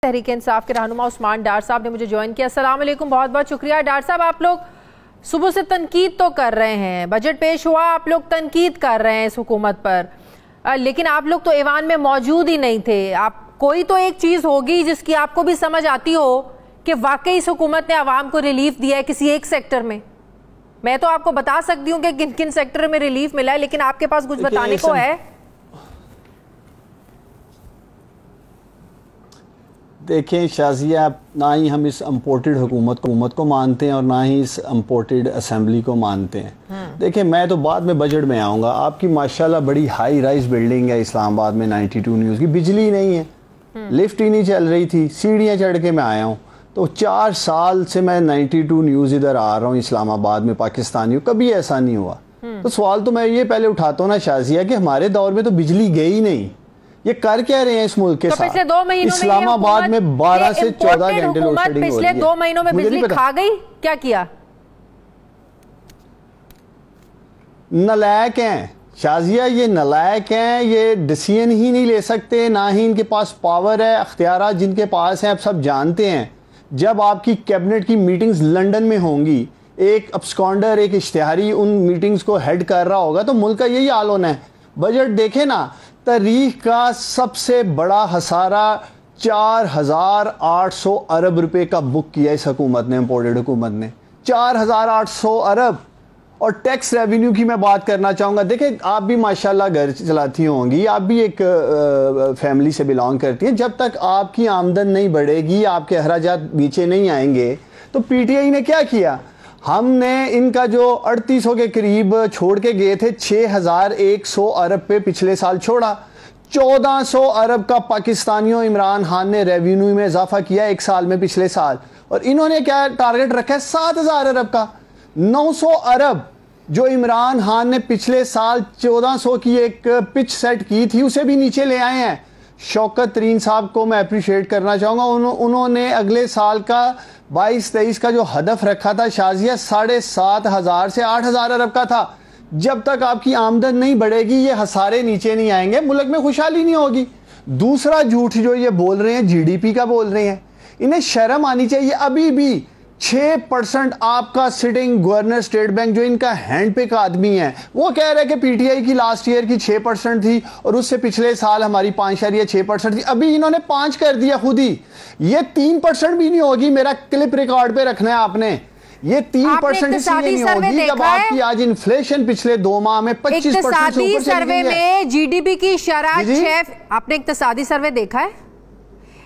तहरीक इंसाफ के रहनुमा उस्मान डार साहब ने मुझे ज्वाइन किया। अस्सलाम वालेकुम, बहुत बहुत शुक्रिया। डार साहब, आप लोग सुबह से तनकीद तो कर रहे हैं, बजट पेश हुआ, आप लोग तनकीद कर रहे हैं इस हुकूमत पर, लेकिन आप लोग तो ईवान में मौजूद ही नहीं थे। आप कोई तो एक चीज़ होगी जिसकी आपको भी समझ आती हो कि वाकई इस हुकूमत ने आवाम को रिलीफ दिया है किसी एक सेक्टर में। मैं तो आपको बता सकती हूँ कि किन किन सेक्टर में रिलीफ मिला है, लेकिन आपके पास कुछ बताने को है? देखें शाजिया, ना ही हम इस इम्पोर्टेड हुकूमत को मानते हैं और ना ही इस इम्पोर्टेड असेंबली को मानते हैं। देखें, मैं तो बाद में बजट में आऊँगा। आपकी माशाल्लाह बड़ी हाई राइज बिल्डिंग है इस्लामाबाद में 92 न्यूज़ की, बिजली नहीं है, लिफ्ट ही नहीं चल रही थी, सीढ़ियाँ चढ़ के मैं आया हूँ। तो 4 साल से मैं 92 न्यूज़ इधर आ रहा हूँ इस्लामाबाद में, पाकिस्तानी हूँ, कभी ऐसा नहीं हुआ। तो सवाल तो मैं ये पहले उठाता हूँ ना शाजिया, कि हमारे दौर में तो बिजली गई नहीं। ये कर क्या रहे हैं इस मुल्क के तो साथ? पिछले 2 महीनों इस्लामाबाद में 12 से 14 घंटे लोड शेडिंग हो रही है। पिछले 2 महीनों में बिजली खा गई, क्या किया? नलायक हैं शाजिया, ये नलायक हैं, ये डिसीजन ही नहीं ले सकते, ना ही इनके पास पावर है। अख्तियारात जिनके पास हैं आप सब जानते हैं। जब आपकी कैबिनेट की मीटिंग्स लंदन में होंगी, एक अब्सकॉन्डर, एक इश्तिहारी उन मीटिंग्स को हेड कर रहा होगा, तो मुल्क का यही हाल होना है। बजट देखे ना, तारीख का सबसे बड़ा हसारा 4800 अरब रुपए का बुक किया इस हुकूमत ने, इम्पोर्टेड हुकूमत ने 4800 अरब। और टैक्स रेवेन्यू की मैं बात करना चाहूँगा। देखिए, आप भी माशाल्लाह घर चलाती होंगी, आप भी एक फैमिली से बिलोंग करती हैं। जब तक आपकी आमदन नहीं बढ़ेगी, आपके अखराजात नीचे नहीं आएंगे, तो पीटीआई ने क्या किया? हमने इनका जो 3800 के करीब छोड़ के गए थे, 6100 अरब पे पिछले साल छोड़ा। 1400 अरब का पाकिस्तानियों इमरान खान ने रेवेन्यू में इजाफा किया 1 साल में, पिछले साल। और इन्होंने क्या टारगेट रखा है? 7000 अरब का। 900 अरब जो इमरान खान ने पिछले साल 1400 की एक पिच सेट की थी, उसे भी नीचे ले आए हैं। शौकत तरीन साहब को मैं अप्रिशिएट करना चाहूँगा। उन्होंने अगले साल का 22-23 का जो हदफ रखा था शाजिया, 7500 से 8000 अरब का था। जब तक आपकी आमदन नहीं बढ़ेगी, ये हसारे नीचे नहीं आएंगे, मुल्क में खुशहाली नहीं होगी। दूसरा झूठ जो ये बोल रहे हैं, जीडीपी का बोल रहे हैं, इन्हें शर्म आनी चाहिए। अभी भी 6% आपका सिटिंग गवर्नर स्टेट बैंक, जो इनका हैंड पिक आदमी है, वो कह रहे हैं कि पीटीआई की लास्ट ईयर की 6% थी और उससे पिछले साल हमारी 5.6% थी। अभी इन्होंने 5 कर दिया खुद ही। ये 3% भी नहीं होगी, मेरा क्लिप रिकॉर्ड पे रखना है आपने। ये 3% इसलिए नहीं होगी जब आपकी आज इन्फ्लेशन पिछले 2 माह में 25% से ऊपर सर्वे में जीडीपी की शरह 6। आपने इक्तिसादी सर्वे देखा है?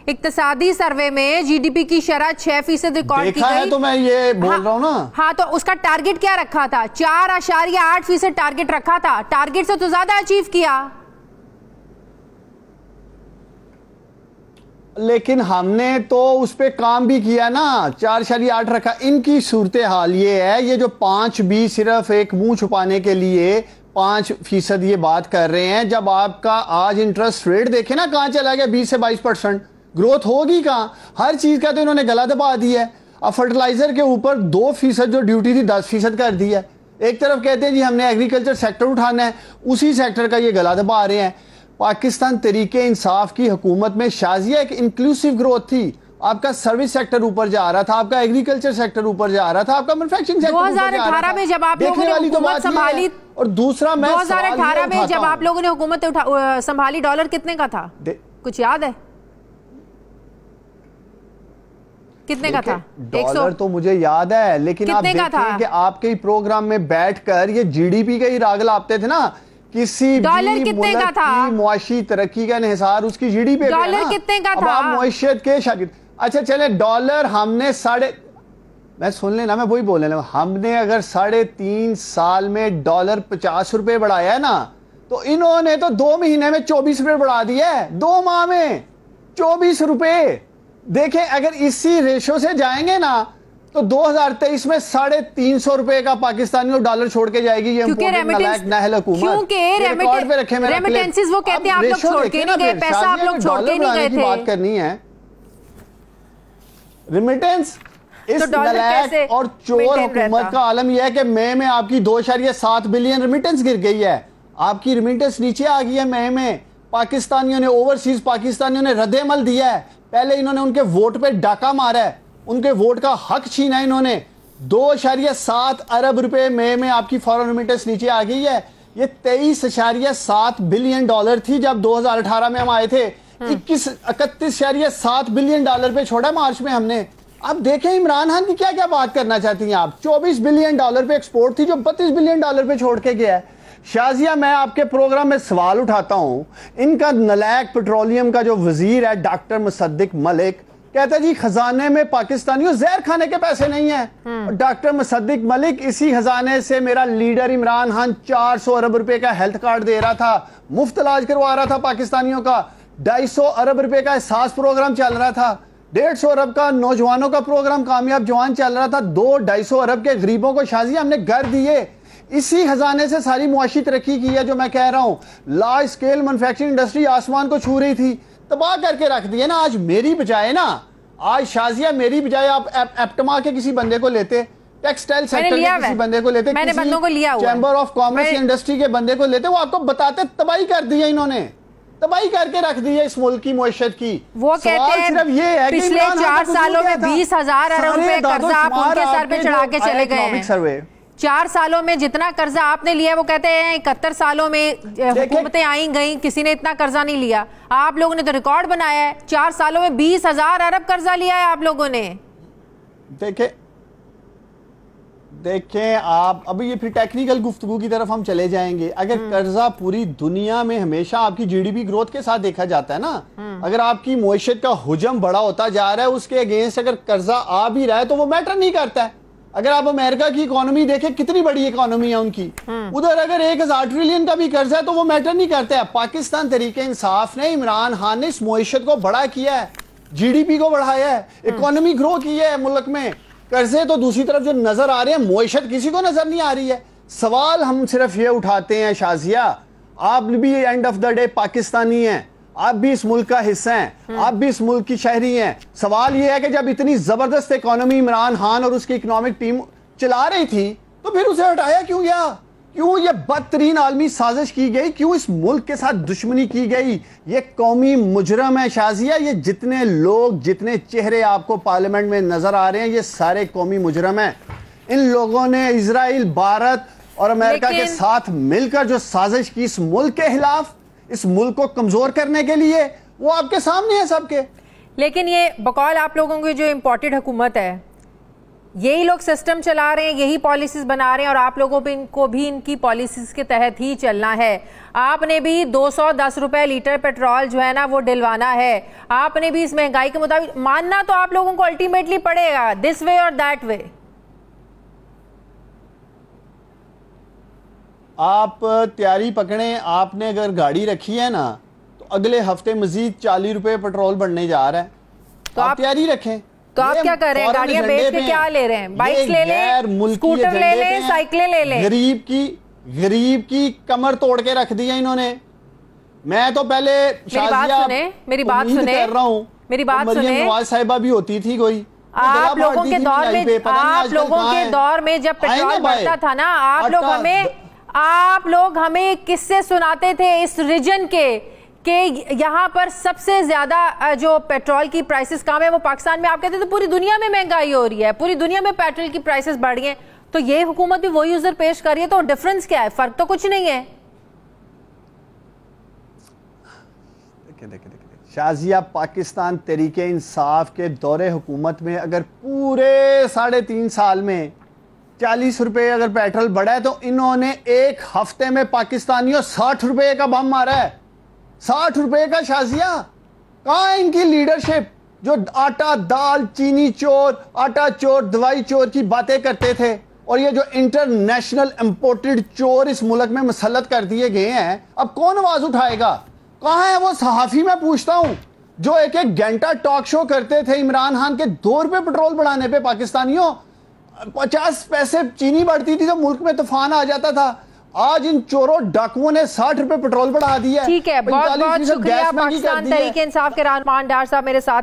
इक्तिसादी सर्वे में जीडीपी की शरह 6% रिकॉर्ड की गई। तो मैं ये बोल रहा हूँ ना। हाँ, तो उसका टारगेट क्या रखा था? 4.8% टारगेट रखा था। टारगेट से तो ज्यादा अचीव किया। लेकिन हमने तो उस पे काम भी किया ना, 4.8 रखा। इनकी सूरत हाल ये है, ये जो 5 भी सिर्फ एक मुंह छुपाने के लिए 5% ये बात कर रहे हैं। जब आपका आज इंटरेस्ट रेट देखे ना कहाँ चला गया, 20 से 22%। ग्रोथ होगी कहाँ? हर चीज का तो इन्होंने गला दबा दिया है। अब फर्टिलाइजर के ऊपर 2% जो ड्यूटी थी 10% कर दी है। एक तरफ कहते हैं जी हमने एग्रीकल्चर सेक्टर उठाना है, उसी सेक्टर का ये गला दबा रहे हैं। पाकिस्तान तरीके इंसाफ की हुकूमत में शाजिया एक इंक्लूसिव ग्रोथ थी। आपका सर्विस सेक्टर ऊपर जा रहा था, आपका एग्रीकल्चर सेक्टर ऊपर जा रहा था, आपका मैन्युफैक्चरिंग सेक्टर 2018 में जब आप लोगों ने हुकूमत संभाली, और दूसरा 2018 में जब आप लोगों ने हुकूमत संभाली, डॉलर कितने का था? कुछ याद है? कितने का था? डॉलर तो मुझे याद है, लेकिन आप देखें कि आपके ही प्रोग्राम में बैठकर ये जीडीपी का ही राग लापते थे ना। किसी डॉलर कितने का था? मुआशी तरक्की का इंहिसार उसकी जीडीपी डॉलर कितने का था? आप मुआशियत के शागिर्द। अच्छा चले, डॉलर हमने मैं सुन लेना, मैं वही बोलने लगा। हमने अगर 3.5 साल में डॉलर 50 रुपए बढ़ाया है ना, तो इन्होंने तो 2 महीने में 24 रुपए बढ़ा दिया है। 2 माह में 24 रुपए। देखें, अगर इसी रेशो से जाएंगे ना, तो 2023 में 350 रुपए का पाकिस्तानी और डॉलर छोड़ के जाएगी ये रेमिटेंसेस वो कहते हैं आप लोग छोड़ के नहीं गए, पैसा आप लोग छोड़ के नहीं गए थे। बात करनी है रेमिटेंस। इस नलायक और चोर हुकूमत का आलम यह है कि मई में आपकी 2.7 बिलियन रेमिटेंस गिर गई है। आपकी रेमिटेंस नीचे आ गई है मई में। पाकिस्तानियों ने, ओवरसीज पाकिस्तानियों ने रद्द-ए-अमल दिया है। पहले इन्होंने उनके वोट पे डाका मारा है, उनके वोट का हक छीना है इन्होंने। 2.7 अरब रुपए में आपकी फॉरेन रेमिटेंस नीचे आ गई है। ये 23.7 बिलियन डॉलर थी जब 2018 में हम आए थे। 31.7 बिलियन डॉलर पे छोड़ा मार्च में हमने। अब देखें इमरान खान की क्या क्या बात करना चाहती हैं आप। 24 बिलियन डॉलर पे एक्सपोर्ट थी जो 32 बिलियन डॉलर पे छोड़ के गया है। शाजिया, मैं आपके प्रोग्राम में सवाल उठाता हूं, इनका नलायक पेट्रोलियम का जो वजीर है डॉक्टर मुसद्दिक मलिक कहता है जी खजाने में पाकिस्तानियों जहर खाने के पैसे नहीं है। डॉक्टर मुसद्दिक मलिक इसी खजाने से मेरा लीडर इमरान खान 400 अरब रुपए का हेल्थ कार्ड दे रहा था, मुफ्त इलाज करवा रहा था पाकिस्तानियों का। 250 अरब रुपए का एहसास प्रोग्राम चल रहा था। 150 अरब का नौजवानों का प्रोग्राम कामयाब जवान चल रहा था। 200-250 अरब के गरीबों को शाजिया हमने घर दिए। इसी खजाने से सारी मुआशी तरक्की की है। जो मैं कह रहा हूं, लार्ज स्केल मैन्युफैक्चरिंग इंडस्ट्री आसमान को छू रही थी, तबाह करके रख दिए ना। आज मेरी बजाय ना, आज शाजिया मेरी बजाय आप एप्टमा के किसी बंदे को लेते, टेक्सटाइल सेक्टर के किसी बंदे को लेते, चैम्बर ऑफ कॉमर्स इंडस्ट्री के बंदे को लेते, वो आपको बताते तबाही कर दी है इन्होंने, तबाही करके रख दी है इस मुल्क की मुआशत की। वो कहते हैं सिर्फ ये है पिछले 4 सालों में 20,000 अरब रुपए कर्जा आप उनके सर पे चढ़ा के चले गए हैं। 4 सालों में जितना कर्जा आपने लिया, वो कहते हैं 71 सालों में हुकूमतें आई गई, किसी ने इतना कर्जा नहीं लिया। आप लोगों ने तो रिकॉर्ड बनाया है, 4 सालों में 20,000 अरब कर्जा लिया है आप लोगों ने। देखें आप, अभी ये फिर टेक्निकल गुफ्तगू की तरफ हम चले जाएंगे। अगर कर्जा पूरी दुनिया में हमेशा आपकी जीडीपी ग्रोथ के साथ देखा जाता है ना, अगर आपकी मुआशत का हुजम बड़ा होता जा रहा है, उसके अगेंस्ट अगर कर्जा आ भी रहा है तो वो मैटर नहीं करता है। अगर आप अमेरिका की इकोनॉमी देखें, कितनी बड़ी इकोनॉमी है उनकी, उधर अगर 1000 ट्रिलियन का भी कर्जा है तो वो मैटर नहीं करता है। पाकिस्तान तरीके इंसाफ ने, इमरान खान ने इस मुआशत को बड़ा किया है, जीडीपी को बढ़ाया है, इकोनॉमी ग्रो की है मुल्क में। कर्जे तो दूसरी तरफ जो नजर आ रहे हैं, मुआशत किसी को नजर नहीं आ रही है। सवाल हम सिर्फ ये उठाते हैं शाजिया, आप भी end of the day Pakistani हैं, आप भी इस मुल्क का हिस्सा हैं, आप भी इस मुल्क की शहरी हैं। सवाल यह है कि जब इतनी जबरदस्त इकोनॉमी इमरान खान और उसकी इकोनॉमिक टीम चला रही थी, तो फिर उसे हटाया क्यों गया? क्यों ये बदतरीन आलमी साजिश की गई? क्यों इस मुल्क के साथ दुश्मनी की गई? ये कौमी मुजरम है शाजिया। ये जितने लोग, जितने चेहरे आपको पार्लियामेंट में नजर आ रहे हैं, ये सारे कौमी मुजरम हैं। इन लोगों ने इजराइल, भारत और अमेरिका के साथ मिलकर जो साजिश की इस मुल्क के खिलाफ, इस मुल्क को कमजोर करने के लिए, वो आपके सामने है सबके। लेकिन ये बकौल आप लोगों की जो इम्पोर्टेड हुकूमत है, यही लोग सिस्टम चला रहे हैं, यही पॉलिसीज बना रहे हैं, और आप लोगों पे इनको भी इनकी पॉलिसीज के तहत ही चलना है। आपने भी 210 रुपए लीटर पेट्रोल जो है ना वो दिलवाना है। आपने भी इस महंगाई के मुताबिक मानना तो आप लोगों को अल्टीमेटली पड़ेगा, दिस वे और दैट वे। आप तैयारी पकड़ें। आपने अगर गाड़ी रखी है ना, तो अगले हफ्ते मजीद 40 रुपए पेट्रोल बढ़ने जा रहा है, तो आप तैयारी रखें। तो आप क्या कर रहे हैं? गाड़ियां बेच के क्या ले रहे हैं? बाइक्स ले लें, स्कूटर ले लें, साइकिलें ले लें। गरीब की कमर तोड़ के रख दी है इन्होंने। मैं तो पहले मेरी बात सुने कर रहा हूँ, मेरी बात सुने। नवाज साहिबा भी होती थी कोई। आप लोगों के दौर में जब पेट्रोल बढ़ता था ना, आप लोग हमें किस्से सुनाते थे इस रीजन के यहाँ पर सबसे ज्यादा जो पेट्रोल की प्राइसेस कम है वो पाकिस्तान में। आप कहते थे पूरी दुनिया में महंगाई हो रही है, पूरी दुनिया में पेट्रोल की प्राइसेस बढ़ रही हैं, तो ये हुकूमत भी वही यूजर पेश कर रही है, तो डिफरेंस क्या है? फर्क तो कुछ नहीं है। देखिए शाजिया, पाकिस्तान तरीके इंसाफ के दौरे हुकूमत में अगर पूरे 3.5 साल में 40 रुपए अगर पेट्रोल बढ़ा है, तो इन्होंने एक हफ्ते में पाकिस्तानियों 60 रुपए का बम मारा है। 60 रुपए का। शाजिया, कहां है इनकी लीडरशिप जो आटा, दाल, चीनी चोर, आटा चोर, दवाई चोर की बातें करते थे, और ये जो इंटरनेशनल इंपोर्टेड चोर इस मुल्क में मुसल्लत कर दिए गए हैं, अब कौन आवाज उठाएगा? कहां है वो सहाफी? मैं पूछता हूं, जो एक घंटा टॉक शो करते थे इमरान खान के 2 रुपए पेट्रोल बढ़ाने पे। पाकिस्तानियों, 50 पैसे चीनी बढ़ती थी तो मुल्क में तूफान आ जाता था। आज इन चोरों डाकुओं ने 60 रुपए पेट्रोल बढ़ा दिया। ठीक है, बहुत बहुत शुक्रिया। पाकिस्तान तहरीक इंसाफ के रहनुमा डार साहब मेरे साथ